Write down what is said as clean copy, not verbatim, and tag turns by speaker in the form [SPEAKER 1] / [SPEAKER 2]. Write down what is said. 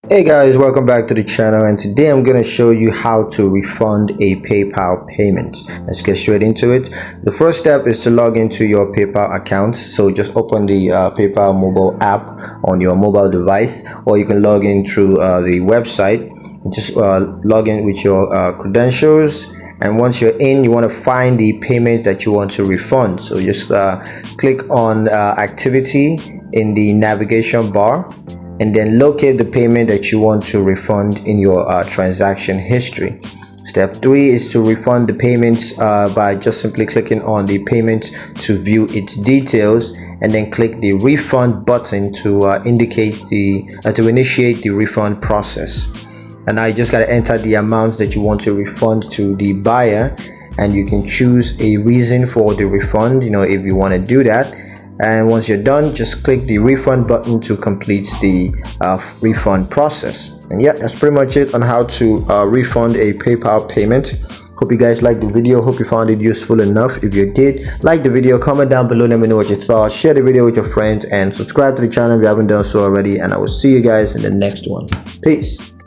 [SPEAKER 1] Hey guys, welcome back to the channel, and today I'm going to show you how to refund a PayPal payment. Let's get straight into it. The first step is to log into your PayPal account. So just open the PayPal mobile app on your mobile device, or you can log in through the website. Just log in with your credentials, and once you're in, you want to find the payments that you want to refund. So just click on activity in the navigation bar, and then locate the payment that you want to refund in your transaction history. Step 3 is to refund the payments by just simply clicking on the payment to view its details, and then click the refund button to initiate the refund process. And now you just got to enter the amount that you want to refund to the buyer, and you can choose a reason for the refund, if you want to do that. And once you're done, just click the refund button to complete the refund process. And yeah, that's pretty much it on how to refund a PayPal payment. Hope you guys liked the video. Hope you found it useful enough. If you did, like the video, comment down below, let me know what you thought, share the video with your friends, and subscribe to the channel if you haven't done so already. And I will see you guys in the next one. Peace.